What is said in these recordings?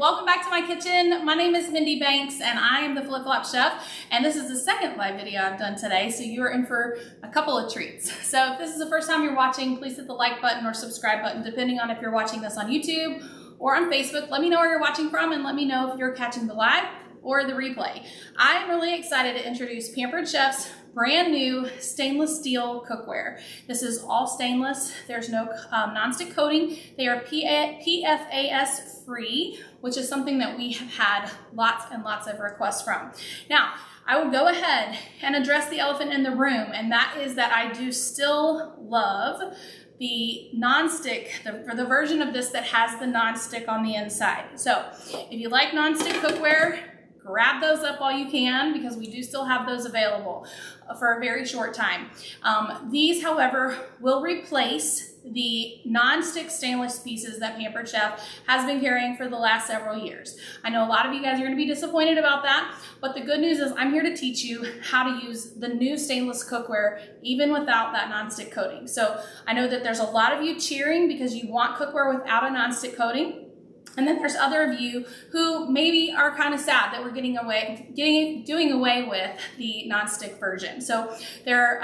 welcome back to my kitchen. My name is Mindy Banks and I am the Flip Flop Chef, and this is the second live video I've done today, so you're in for a couple of treats. So if this is the first time you're watching, please hit the like button or subscribe button, depending on if you're watching this on YouTube or on Facebook. Let me know where you're watching from and let me know if you're catching the live or the replay. I'm really excited to introduce Pampered Chef's brand new stainless steel cookware. This is all stainless. There's no nonstick coating. They are PFAS free, which is something that we have had lots and lots of requests from. Now, I will go ahead and address the elephant in the room, and that is that I do still love the non-stick, the version of this that has the non-stick on the inside. So if you like non-stick cookware, grab those up while you can, because we do still have those available for a very short time. These, however, will replace the non-stick stainless pieces that Pampered Chef has been carrying for the last several years. I know a lot of you guys are going to be disappointed about that, but the good news is I'm here to teach you how to use the new stainless cookware even without that non-stick coating. So I know that there's a lot of you cheering because you want cookware without a non-stick coating. And then there's other of you who maybe are kind of sad that we're doing away with the non-stick version. So there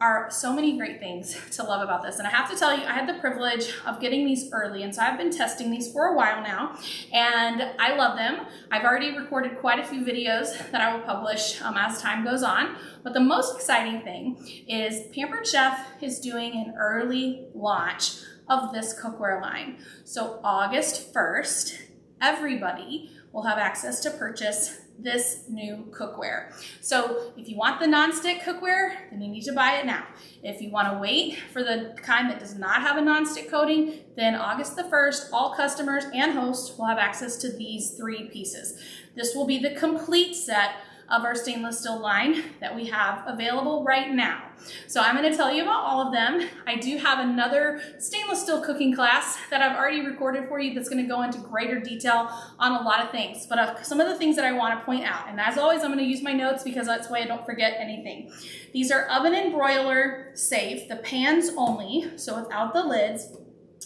are so many great things to love about this. And I have to tell you, I had the privilege of getting these early, and so I've been testing these for a while now, and I love them. I've already recorded quite a few videos that I will publish as time goes on. But the most exciting thing is Pampered Chef is doing an early launch of this cookware line. So August 1st, everybody will have access to purchase this new cookware. So if you want the non-stick cookware, then you need to buy it now. If you want to wait for the kind that does not have a non-stick coating, then August the 1st, all customers and hosts will have access to these three pieces. This will be the complete set of our stainless steel line that we have available right now. So I'm going to tell you about all of them. I do have another stainless steel cooking class that I've already recorded for you that's going to go into greater detail on a lot of things. But some of the things that I want to point out, and as always, I'm going to use my notes because that's why I don't forget anything. These are oven and broiler safe, the pans only, so without the lids,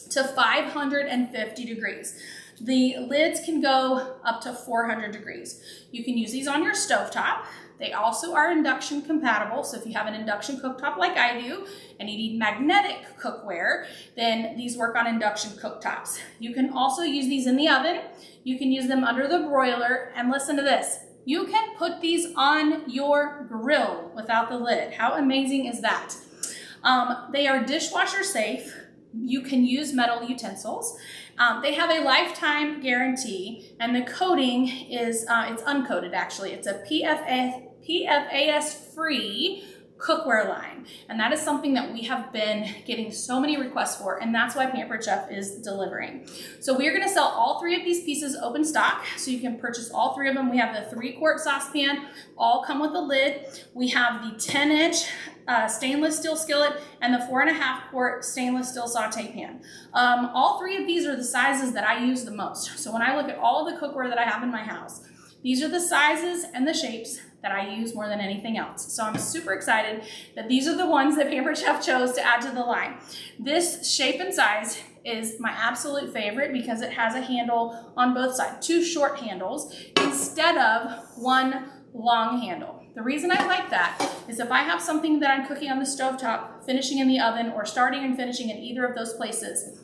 to 550 degrees. The lids can go up to 400 degrees. You can use these on your stovetop. They also are induction compatible, so if you have an induction cooktop like I do and you need magnetic cookware, then these work on induction cooktops. You can also use these in the oven. You can use them under the broiler, and listen to this. You can put these on your grill without the lid. How amazing is that? They are dishwasher safe. You can use metal utensils. They have a lifetime guarantee, and the coating is, it's uncoated actually. It's a PFAS free cookware line, and that is something that we have been getting so many requests for, and that's why Pampered Chef is delivering. So we're going to sell all three of these pieces open stock, so you can purchase all three of them. We have the 3-quart saucepan, all come with a lid. We have the 10-inch stainless steel skillet and the 4.5-quart stainless steel saute pan. All three of these are the sizes that I use the most. So when I look at all of the cookware that I have in my house, these are the sizes and the shapes that I use more than anything else. So I'm super excited that these are the ones that Pampered Chef chose to add to the line. This shape and size is my absolute favorite because it has a handle on both sides, 2 short handles instead of 1 long handle. The reason I like that is if I have something that I'm cooking on the stovetop, finishing in the oven, or starting and finishing in either of those places,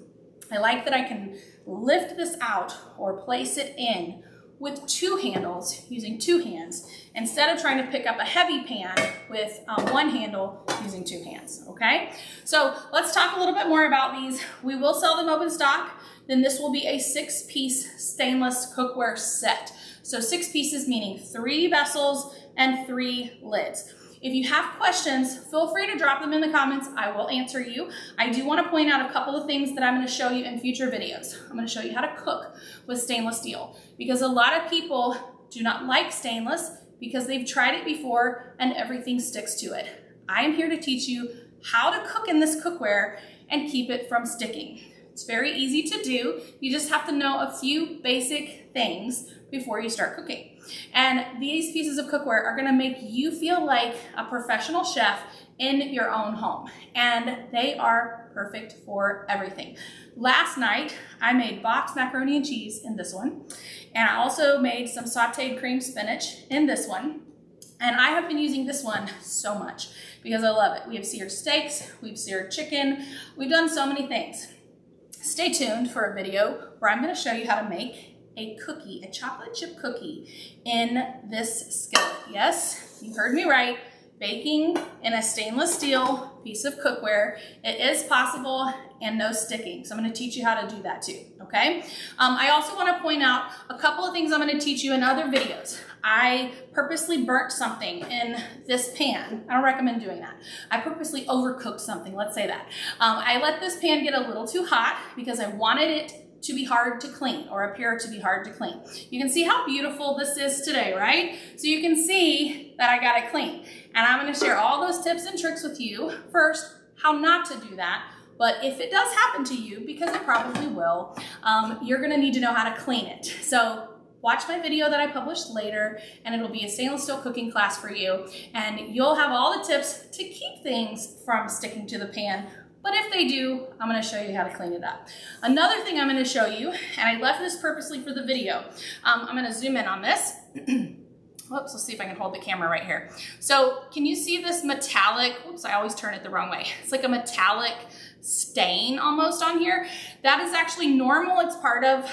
I like that I can lift this out or place it in with 2 handles using 2 hands instead of trying to pick up a heavy pan with 1 handle using 2 hands, okay? So let's talk a little bit more about these. We will sell them open stock. Then this will be a 6-piece stainless cookware set. So 6 pieces meaning 3 vessels and 3 lids. If you have questions, feel free to drop them in the comments. I will answer you. I do want to point out a couple of things that I'm going to show you in future videos. I'm going to show you how to cook with stainless steel, because a lot of people do not like stainless because they've tried it before and everything sticks to it. I am here to teach you how to cook in this cookware and keep it from sticking. It's very easy to do. You just have to know a few basic things before you start cooking. And these pieces of cookware are gonna make you feel like a professional chef in your own home. And they are perfect for everything. Last night, I made boxed macaroni and cheese in this one, and I also made some sauteed cream spinach in this one. And I have been using this one so much because I love it. We have seared steaks, we've seared chicken, we've done so many things. Stay tuned for a video where I'm gonna show you how to make a cookie, a chocolate chip cookie in this skillet. Yes, you heard me right. Baking in a stainless steel piece of cookware. It is possible and no sticking. So I'm gonna teach you how to do that too, okay? I also wanna point out a couple of things I'm gonna teach you in other videos. I purposely burnt something in this pan. I don't recommend doing that. I purposely overcooked something, let's say that. I let this pan get a little too hot because I wanted it to be hard to clean or appear to be hard to clean. You can see how beautiful this is today, right? So you can see that I got it clean. And I'm gonna share all those tips and tricks with you. First, how not to do that. But if it does happen to you, because it probably will, you're gonna need to know how to clean it. So watch my video that I published later, and it'll be a stainless steel cooking class for you. And you'll have all the tips to keep things from sticking to the pan. But if they do, I'm gonna show you how to clean it up. Another thing I'm gonna show you, and I left this purposely for the video, I'm gonna zoom in on this. Whoops, let's see if I can hold the camera right here. So can you see this metallic, oops, I always turn it the wrong way. It's like a metallic stain almost on here. That is actually normal. It's part of,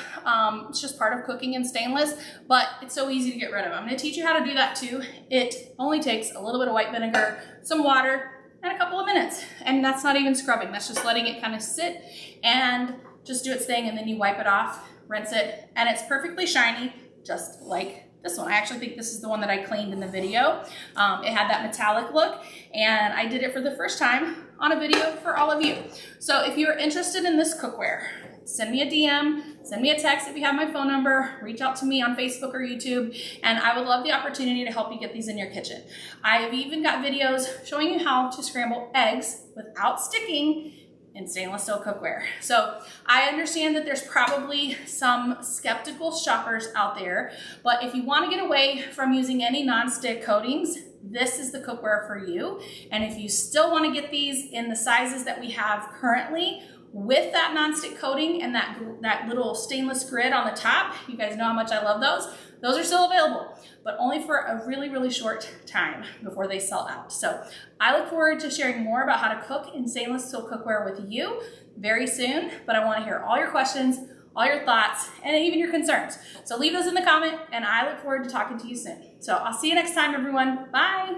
it's just part of cooking in stainless, but it's so easy to get rid of. I'm gonna teach you how to do that too. It only takes a little bit of white vinegar, some water, and a couple of minutes. And that's not even scrubbing. That's just letting it kind of sit and just do its thing, and then you wipe it off, rinse it, and it's perfectly shiny, just like this one. I actually think this is the one that I cleaned in the video. It had that metallic look, and I did it for the first time on a video for all of you. So if you're interested in this cookware, send me a DM, send me a text if you have my phone number, reach out to me on Facebook or YouTube, and I would love the opportunity to help you get these in your kitchen. I've even got videos showing you how to scramble eggs without sticking in stainless steel cookware. So I understand that there's probably some skeptical shoppers out there, but if you want to get away from using any nonstick coatings, this is the cookware for you. And if you still want to get these in the sizes that we have currently, with that nonstick coating and that little stainless grid on the top, you guys know how much I love those. Those are still available, but only for a really, really short time before they sell out. So I look forward to sharing more about how to cook in stainless steel cookware with you very soon, but I want to hear all your questions, all your thoughts, and even your concerns. So leave those in the comment, and I look forward to talking to you soon. So I'll see you next time, everyone. Bye.